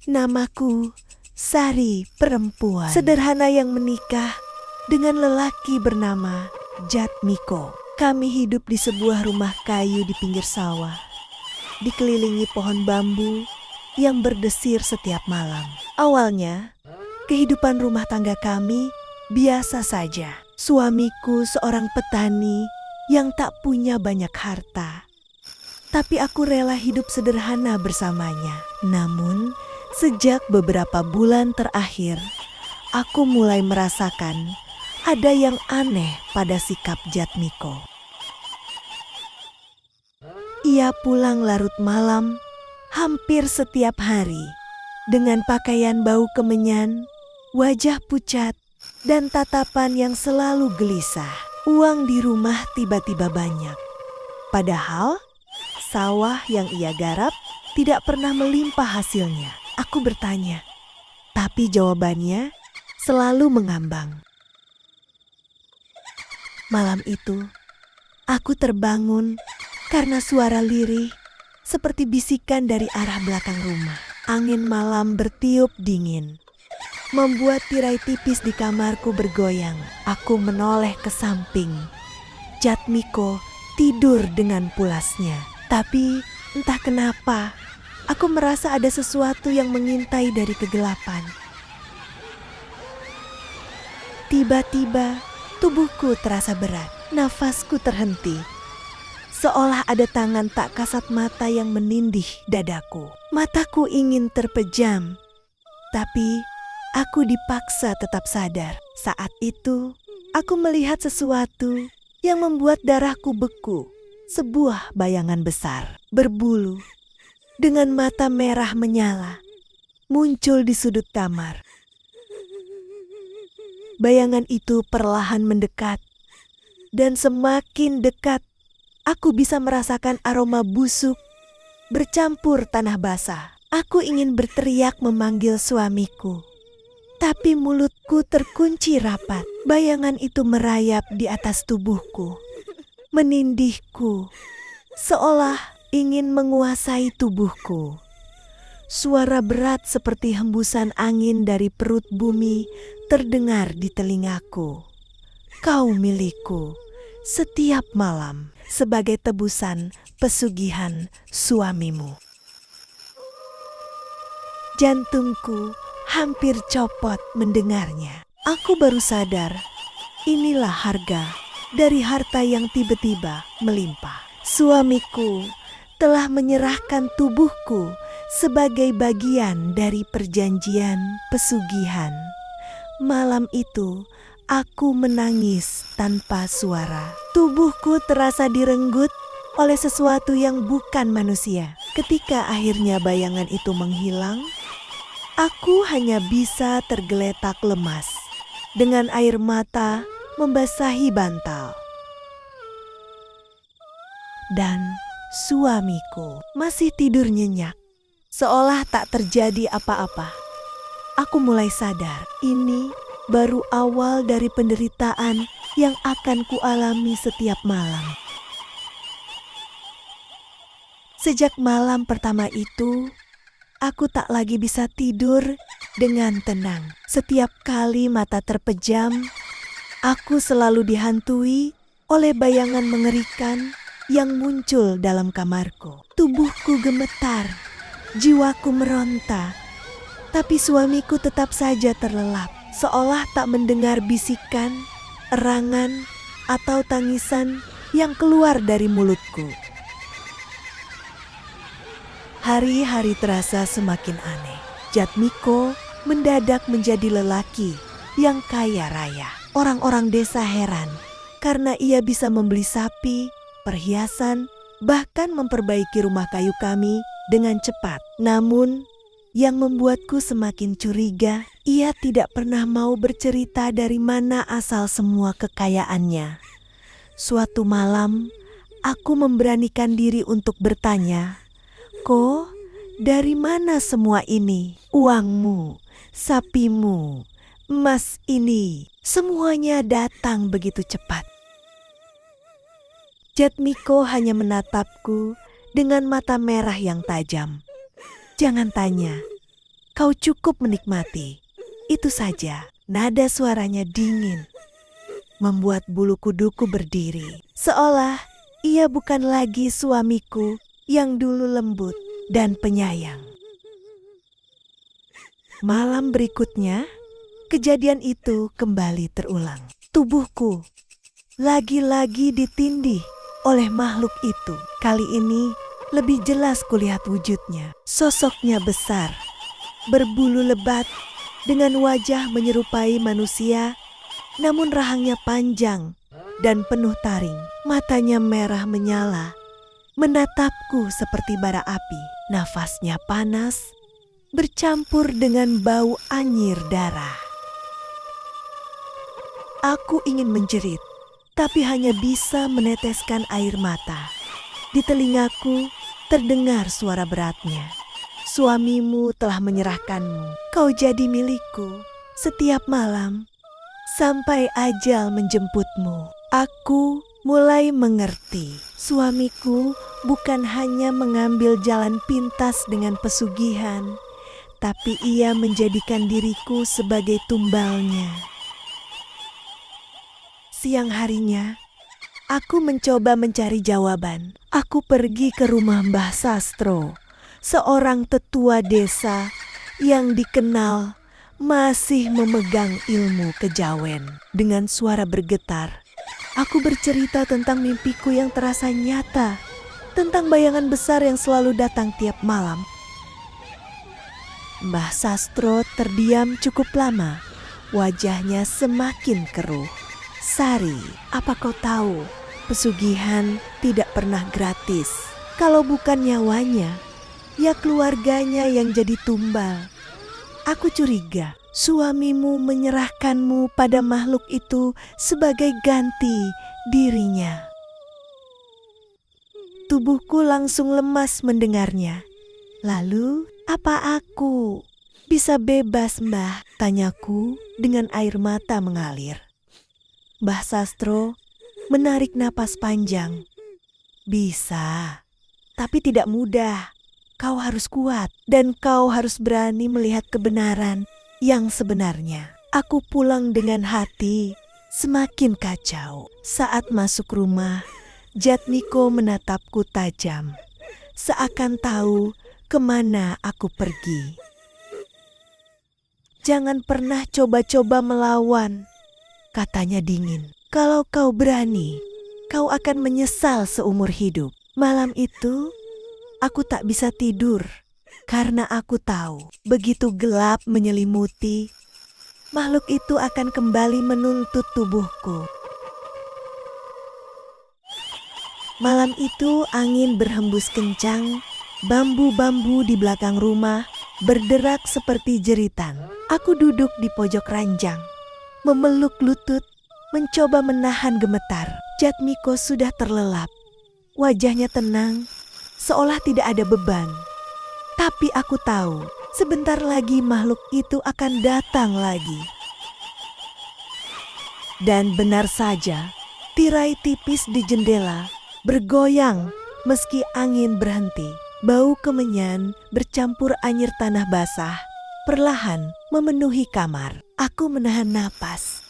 Namaku Sari, perempuan sederhana yang menikah dengan lelaki bernama Jatmiko. Kami hidup di sebuah rumah kayu di pinggir sawah, dikelilingi pohon bambu yang berdesir setiap malam. Awalnya, kehidupan rumah tangga kami biasa saja. Suamiku seorang petani yang tak punya banyak harta, tapi aku rela hidup sederhana bersamanya. Namun, sejak beberapa bulan terakhir, aku mulai merasakan ada yang aneh pada sikap Jatmiko. Ia pulang larut malam hampir setiap hari dengan pakaian bau kemenyan, wajah pucat, dan tatapan yang selalu gelisah. Uang di rumah tiba-tiba banyak, padahal sawah yang ia garap tidak pernah melimpah hasilnya. Aku bertanya, tapi jawabannya selalu mengambang. Malam itu, aku terbangun karena suara lirih seperti bisikan dari arah belakang rumah. Angin malam bertiup dingin, membuat tirai tipis di kamarku bergoyang. Aku menoleh ke samping. Jatmiko tidur dengan pulasnya, tapi entah kenapa aku merasa ada sesuatu yang mengintai dari kegelapan. Tiba-tiba tubuhku terasa berat, nafasku terhenti, seolah ada tangan tak kasat mata yang menindih dadaku. Mataku ingin terpejam, tapi aku dipaksa tetap sadar. Saat itu, aku melihat sesuatu yang membuat darahku beku. Sebuah bayangan besar, berbulu, dengan mata merah menyala, muncul di sudut kamar. Bayangan itu perlahan mendekat, dan semakin dekat, aku bisa merasakan aroma busuk bercampur tanah basah. Aku ingin berteriak memanggil suamiku, tapi mulutku terkunci rapat. Bayangan itu merayap di atas tubuhku, menindihku, seolah ingin menguasai tubuhku. Suara berat seperti hembusan angin dari perut bumi terdengar di telingaku. Kau milikku setiap malam sebagai tebusan pesugihan suamimu. Jantungku hampir copot mendengarnya. Aku baru sadar, inilah harga dari harta yang tiba-tiba melimpah. Suamiku telah menyerahkan tubuhku sebagai bagian dari perjanjian pesugihan. Malam itu, aku menangis tanpa suara. Tubuhku terasa direnggut oleh sesuatu yang bukan manusia. Ketika akhirnya bayangan itu menghilang, aku hanya bisa tergeletak lemas dengan air mata membasahi bantal. Dan suamiku masih tidur nyenyak, seolah tak terjadi apa-apa. Aku mulai sadar, ini baru awal dari penderitaan yang akan kualami setiap malam. Sejak malam pertama itu, aku tak lagi bisa tidur dengan tenang. Setiap kali mata terpejam, aku selalu dihantui oleh bayangan mengerikan yang muncul dalam kamarku. Tubuhku gemetar, jiwaku meronta, tapi suamiku tetap saja terlelap, seolah tak mendengar bisikan, erangan, atau tangisan yang keluar dari mulutku. Hari-hari terasa semakin aneh. Jatmiko mendadak menjadi lelaki yang kaya raya. Orang-orang desa heran karena ia bisa membeli sapi, perhiasan, bahkan memperbaiki rumah kayu kami dengan cepat. Namun, yang membuatku semakin curiga, ia tidak pernah mau bercerita dari mana asal semua kekayaannya. Suatu malam, aku memberanikan diri untuk bertanya, "Ko, dari mana semua ini? Uangmu, sapimu, emas ini, semuanya datang begitu cepat." Jatmiko hanya menatapku dengan mata merah yang tajam. "Jangan tanya, Kau cukup menikmati. Itu saja. Nada suaranya dingin, membuat bulu kuduku berdiri. Seolah ia bukan lagi suamiku yang dulu lembut dan penyayang. Malam berikutnya, kejadian itu kembali terulang. Tubuhku lagi-lagi ditindih oleh makhluk itu. Kali ini lebih jelas kulihat wujudnya. Sosoknya besar, berbulu lebat, dengan wajah menyerupai manusia, namun rahangnya panjang dan penuh taring. Matanya merah menyala, menatapku seperti bara api. Nafasnya panas, bercampur dengan bau anyir darah. Aku ingin menjerit, tapi hanya bisa meneteskan air mata. Di telingaku terdengar suara beratnya. Suamimu telah menyerahkanmu. Kau jadi milikku setiap malam sampai ajal menjemputmu. Aku mulai mengerti. Suamiku bukan hanya mengambil jalan pintas dengan pesugihan, tapi ia menjadikan diriku sebagai tumbalnya. Siang harinya, aku mencoba mencari jawaban. Aku pergi ke rumah Mbah Sastro, seorang tetua desa yang dikenal masih memegang ilmu kejawen. Dengan suara bergetar, aku bercerita tentang mimpiku yang terasa nyata, tentang bayangan besar yang selalu datang tiap malam. Mbah Sastro terdiam cukup lama, wajahnya semakin keruh. Sari, apa kau tahu, pesugihan tidak pernah gratis. Kalau bukan nyawanya, ya keluarganya yang jadi tumbal. Aku curiga suamimu menyerahkanmu pada makhluk itu sebagai ganti dirinya. Tubuhku langsung lemas mendengarnya. Lalu, apa aku bisa bebas, Mbah? Tanyaku dengan air mata mengalir. Mbah Sastro menarik napas panjang. Bisa, tapi tidak mudah. Kau harus kuat dan kau harus berani melihat kebenaran yang sebenarnya. Aku pulang dengan hati semakin kacau. Saat masuk rumah, Jatmiko menatapku tajam, seakan tahu kemana aku pergi. Jangan pernah coba-coba melawan, katanya dingin. Kalau kau berani, kau akan menyesal seumur hidup. Malam itu, aku tak bisa tidur karena aku tahu begitu gelap menyelimuti, makhluk itu akan kembali menuntut tubuhku. Malam itu angin berhembus kencang, bambu-bambu di belakang rumah berderak seperti jeritan. Aku duduk di pojok ranjang, memeluk lutut, mencoba menahan gemetar. Jatmiko sudah terlelap, wajahnya tenang, seolah tidak ada beban. Tapi aku tahu, sebentar lagi makhluk itu akan datang lagi. Dan benar saja, tirai tipis di jendela bergoyang meski angin berhenti. Bau kemenyan bercampur anyir tanah basah perlahan memenuhi kamar. Aku menahan napas.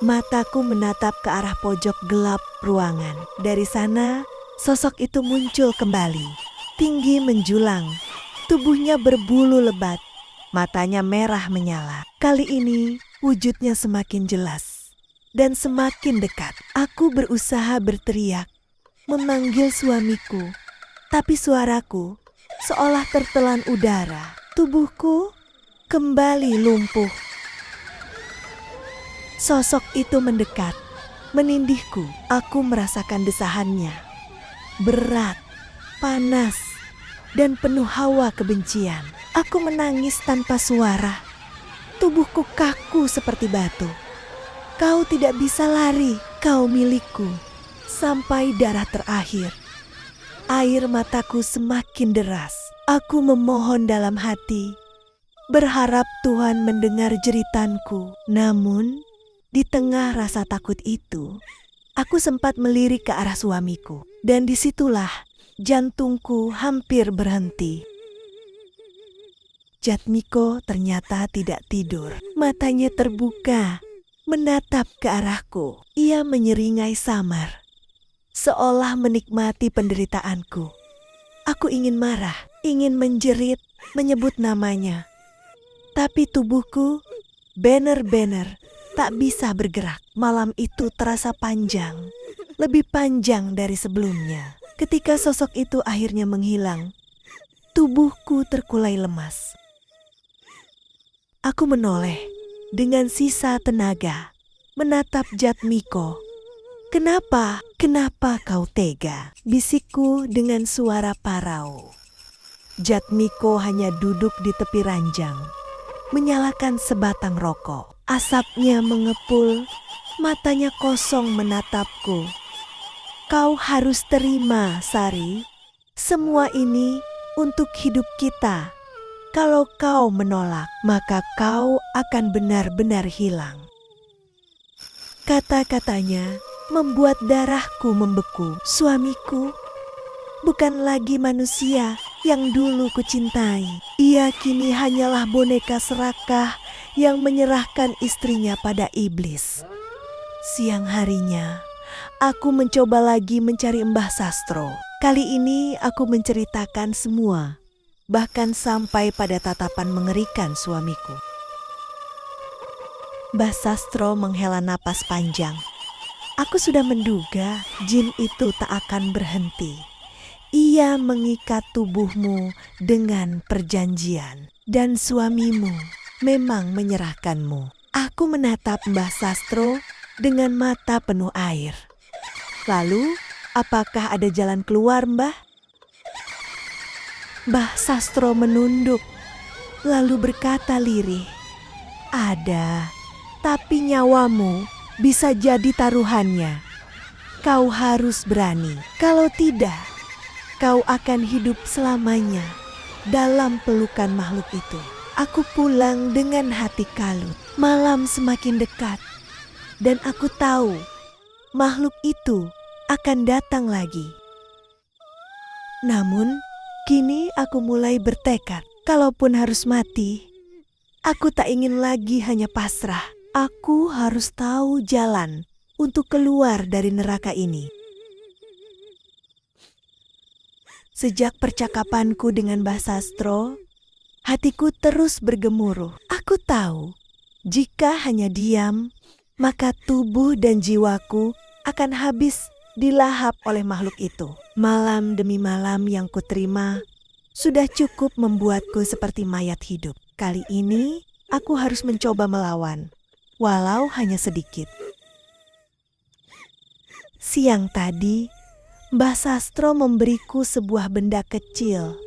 Mataku menatap ke arah pojok gelap ruangan. Dari sana, sosok itu muncul kembali. Tinggi menjulang, tubuhnya berbulu lebat, matanya merah menyala. Kali ini, wujudnya semakin jelas dan semakin dekat. Aku berusaha berteriak, memanggil suamiku, tapi suaraku seolah tertelan udara. Tubuhku kembali lumpuh. Sosok itu mendekat, menindihku. Aku merasakan desahannya. Berat, panas, dan penuh hawa kebencian. Aku menangis tanpa suara. Tubuhku kaku seperti batu. Kau tidak bisa lari, kau milikku. Sampai darah terakhir. Air mataku semakin deras. Aku memohon dalam hati, berharap Tuhan mendengar jeritanku. Namun, di tengah rasa takut itu, aku sempat melirik ke arah suamiku. Dan disitulah jantungku hampir berhenti. Jatmiko ternyata tidak tidur. Matanya terbuka, menatap ke arahku. Ia menyeringai samar, seolah menikmati penderitaanku. Aku ingin marah, ingin menjerit, menyebut namanya. Tapi tubuhku benar-benar tak bisa bergerak. Malam itu terasa panjang, lebih panjang dari sebelumnya. Ketika sosok itu akhirnya menghilang, tubuhku terkulai lemas. Aku menoleh dengan sisa tenaga, menatap Jatmiko. "Kenapa? Kenapa kau tega?" bisikku dengan suara parau. Jatmiko hanya duduk di tepi ranjang, menyalakan sebatang rokok. Asapnya mengepul, matanya kosong menatapku. "Kau harus terima, Sari. Semua ini untuk hidup kita. Kalau kau menolak, maka kau akan benar-benar hilang." Kata-katanya membuat darahku membeku. Suamiku bukan lagi manusia yang dulu kucintai. Ia kini hanyalah boneka serakah yang menyerahkan istrinya pada iblis. Siang harinya, aku mencoba lagi mencari Mbah Sastro. Kali ini aku menceritakan semua, bahkan sampai pada tatapan mengerikan suamiku. Mbah Sastro menghela napas panjang. Aku sudah menduga jin itu tak akan berhenti. Ia mengikat tubuhmu dengan perjanjian, dan suamimu memang menyerahkanmu. Aku menatap Mbah Sastro dengan mata penuh air. "Lalu, apakah ada jalan keluar, Mbah?" Mbah Sastro menunduk, lalu berkata lirih, "Ada, tapi nyawamu bisa jadi taruhannya. Kau harus berani. Kalau tidak, kau akan hidup selamanya dalam pelukan makhluk itu." Aku pulang dengan hati kalut. Malam semakin dekat, dan aku tahu makhluk itu akan datang lagi. Namun, kini aku mulai bertekad, kalaupun harus mati, aku tak ingin lagi hanya pasrah. Aku harus tahu jalan untuk keluar dari neraka ini. Sejak percakapanku dengan Mbah Sastro, hatiku terus bergemuruh. Aku tahu, jika hanya diam, maka tubuh dan jiwaku akan habis dilahap oleh makhluk itu. Malam demi malam yang kuterima sudah cukup membuatku seperti mayat hidup. Kali ini aku harus mencoba melawan, walau hanya sedikit. Siang tadi, Mbah Sastro memberiku sebuah benda kecil.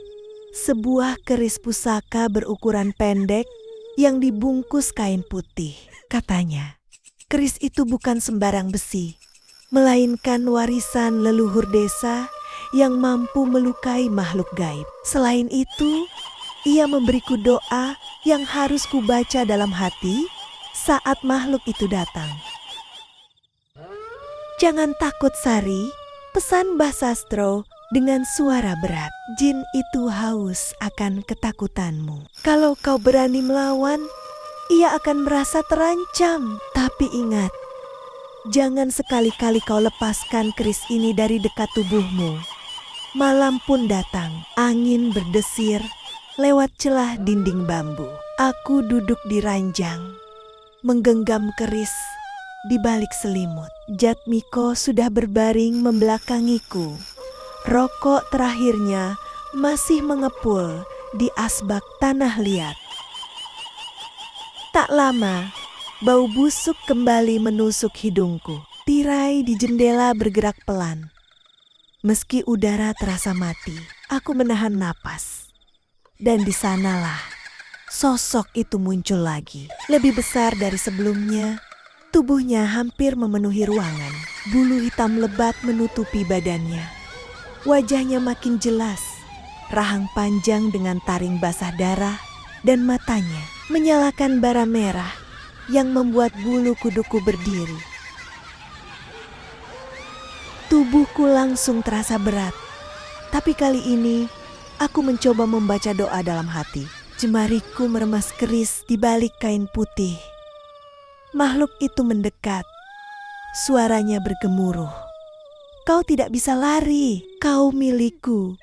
Sebuah keris pusaka berukuran pendek yang dibungkus kain putih. Katanya, keris itu bukan sembarang besi, melainkan warisan leluhur desa yang mampu melukai makhluk gaib. Selain itu, ia memberiku doa yang harus kubaca dalam hati saat makhluk itu datang. "Jangan takut, Sari," pesan Mbah Sastro dengan suara berat. "Jin itu haus akan ketakutanmu. Kalau kau berani melawan, ia akan merasa terancam. Tapi ingat, jangan sekali-kali kau lepaskan keris ini dari dekat tubuhmu." Malam pun datang. Angin berdesir lewat celah dinding bambu. Aku duduk di ranjang, menggenggam keris di balik selimut. Jatmiko sudah berbaring membelakangiku. Rokok terakhirnya masih mengepul di asbak tanah liat. Tak lama, bau busuk kembali menusuk hidungku. Tirai di jendela bergerak pelan. Meski udara terasa mati, aku menahan napas. Dan di sanalah sosok itu muncul lagi. Lebih besar dari sebelumnya, tubuhnya hampir memenuhi ruangan. Bulu hitam lebat menutupi badannya. Wajahnya makin jelas, rahang panjang dengan taring basah darah, dan matanya menyalakan bara merah yang membuat bulu kuduku berdiri. Tubuhku langsung terasa berat, tapi kali ini aku mencoba membaca doa dalam hati. Jemariku meremas keris di balik kain putih. Makhluk itu mendekat. Suaranya bergemuruh. Kau tidak bisa lari, kau milikku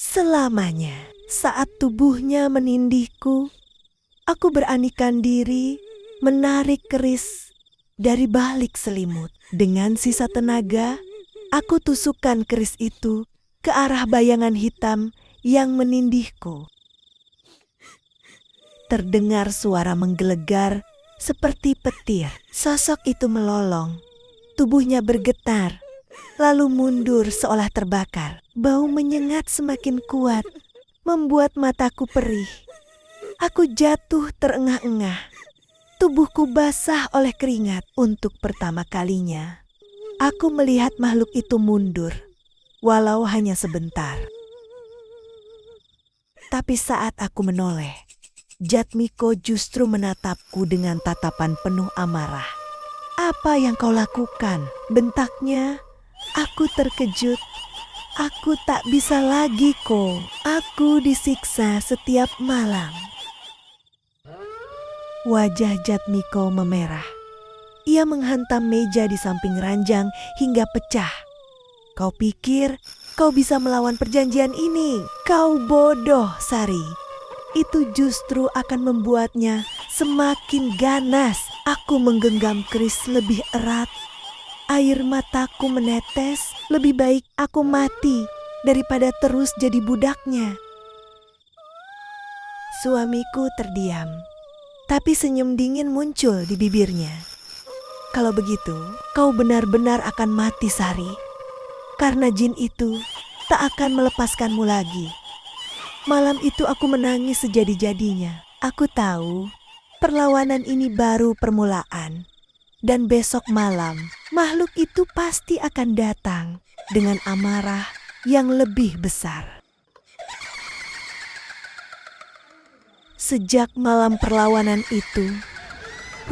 selamanya. Saat tubuhnya menindihku, aku beranikan diri menarik keris dari balik selimut. Dengan sisa tenaga, aku tusukkan keris itu ke arah bayangan hitam yang menindihku. Terdengar suara menggelegar seperti petir. Sosok itu melolong, tubuhnya bergetar, lalu mundur seolah terbakar. Bau menyengat semakin kuat, membuat mataku perih. Aku jatuh terengah-engah. Tubuhku basah oleh keringat. Untuk pertama kalinya, aku melihat makhluk itu mundur, walau hanya sebentar. Tapi saat aku menoleh, Jatmiko justru menatapku dengan tatapan penuh amarah. "Apa yang kau lakukan?" bentaknya. Aku terkejut. Aku tak bisa lagi kok. Aku disiksa setiap malam. Wajah Jatmiko memerah. Ia menghantam meja di samping ranjang hingga pecah. "Kau pikir kau bisa melawan perjanjian ini? Kau bodoh, Sari. Itu justru akan membuatnya semakin ganas." Aku menggenggam keris lebih erat. Air mataku menetes. Lebih baik aku mati daripada terus jadi budaknya. Suamiku terdiam, tapi senyum dingin muncul di bibirnya. "Kalau begitu, kau benar-benar akan mati, Sari. Karena jin itu tak akan melepaskanmu lagi." Malam itu aku menangis sejadi-jadinya. Aku tahu perlawanan ini baru permulaan. Dan besok malam, makhluk itu pasti akan datang dengan amarah yang lebih besar. Sejak malam perlawanan itu,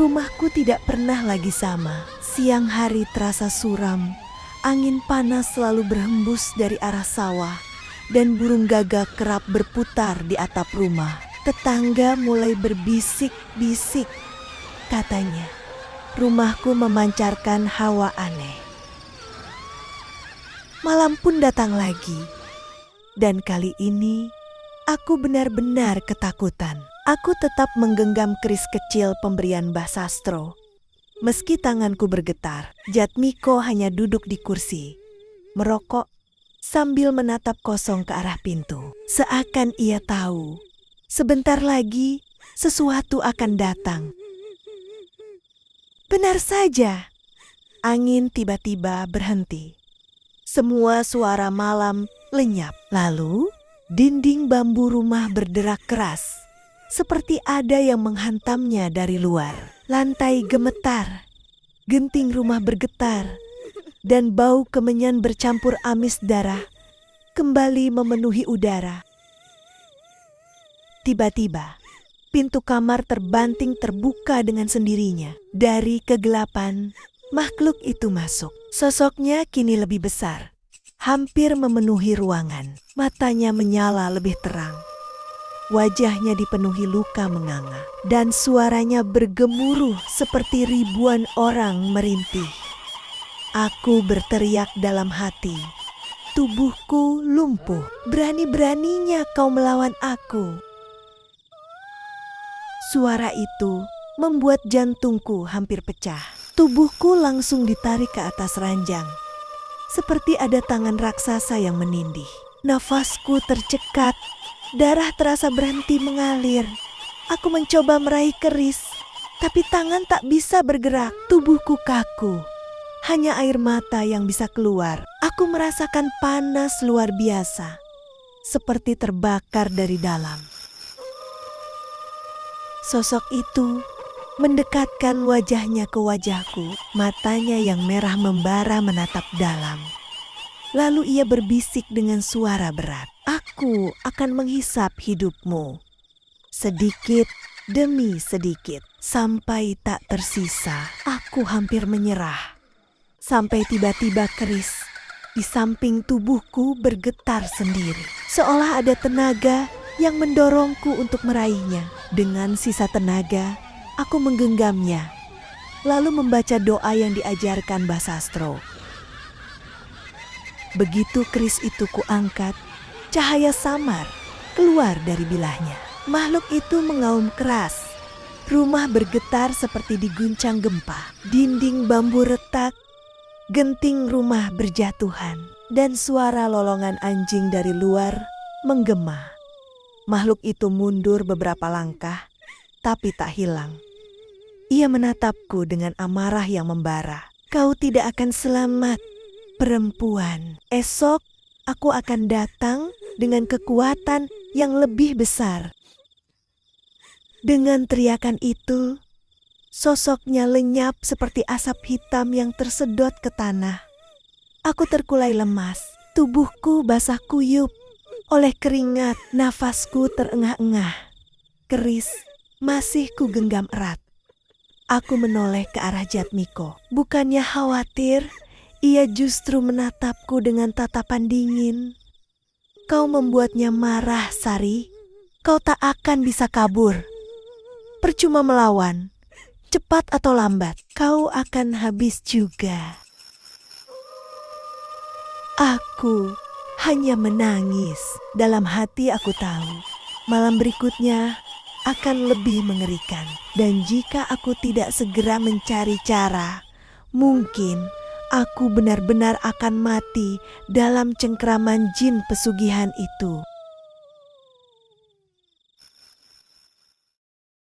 rumahku tidak pernah lagi sama. Siang hari terasa suram, angin panas selalu berhembus dari arah sawah, dan burung gagak kerap berputar di atap rumah. Tetangga mulai berbisik-bisik. Katanya, rumahku memancarkan hawa aneh. Malam pun datang lagi, dan kali ini aku benar-benar ketakutan. Aku tetap menggenggam keris kecil pemberian Mbah Sastro. Meski tanganku bergetar, Jatmiko hanya duduk di kursi, merokok sambil menatap kosong ke arah pintu. Seakan ia tahu, sebentar lagi sesuatu akan datang. Benar saja, angin tiba-tiba berhenti. Semua suara malam lenyap. Lalu, dinding bambu rumah berderak keras, seperti ada yang menghantamnya dari luar. Lantai gemetar, genting rumah bergetar, dan bau kemenyan bercampur amis darah kembali memenuhi udara. Tiba-tiba, pintu kamar terbanting terbuka dengan sendirinya. Dari kegelapan, makhluk itu masuk. Sosoknya kini lebih besar, hampir memenuhi ruangan. Matanya menyala lebih terang. Wajahnya dipenuhi luka menganga, dan suaranya bergemuruh seperti ribuan orang merintih. Aku berteriak dalam hati. Tubuhku lumpuh. "Berani-beraninya kau melawan aku." Suara itu membuat jantungku hampir pecah. Tubuhku langsung ditarik ke atas ranjang, seperti ada tangan raksasa yang menindih. Nafasku tercekat, darah terasa berhenti mengalir. Aku mencoba meraih keris, tapi tangan tak bisa bergerak. Tubuhku kaku, hanya air mata yang bisa keluar. Aku merasakan panas luar biasa, seperti terbakar dari dalam. Sosok itu mendekatkan wajahnya ke wajahku. Matanya yang merah membara menatap dalam. Lalu ia berbisik dengan suara berat, "Aku akan menghisap hidupmu, sedikit demi sedikit, sampai tak tersisa." Aku hampir menyerah, sampai tiba-tiba keris di samping tubuhku bergetar sendiri. Seolah ada tenaga yang mendorongku untuk meraihnya. Dengan sisa tenaga, aku menggenggamnya, lalu membaca doa yang diajarkan Mbah Sastro. Begitu keris itu kuangkat, cahaya samar keluar dari bilahnya. Makhluk itu mengaum keras. Rumah bergetar seperti diguncang gempa. Dinding bambu retak, genting rumah berjatuhan, dan suara lolongan anjing dari luar menggema. Makhluk itu mundur beberapa langkah, tapi tak hilang. Ia menatapku dengan amarah yang membara. Kau tidak akan selamat, perempuan. Esok aku akan datang dengan kekuatan yang lebih besar. Dengan teriakan itu, sosoknya lenyap seperti asap hitam yang tersedot ke tanah. Aku terkulai lemas, tubuhku basah kuyup oleh keringat, nafasku terengah-engah. Keris masih ku genggam erat. Aku menoleh ke arah Jatmiko. Bukannya khawatir, ia justru menatapku dengan tatapan dingin. Kau membuatnya marah, Sari. Kau tak akan bisa kabur. Percuma melawan, cepat atau lambat, kau akan habis juga. Aku hanya menangis. Dalam hati aku tahu, malam berikutnya akan lebih mengerikan. Dan jika aku tidak segera mencari cara, mungkin aku benar-benar akan mati dalam cengkraman jin pesugihan itu.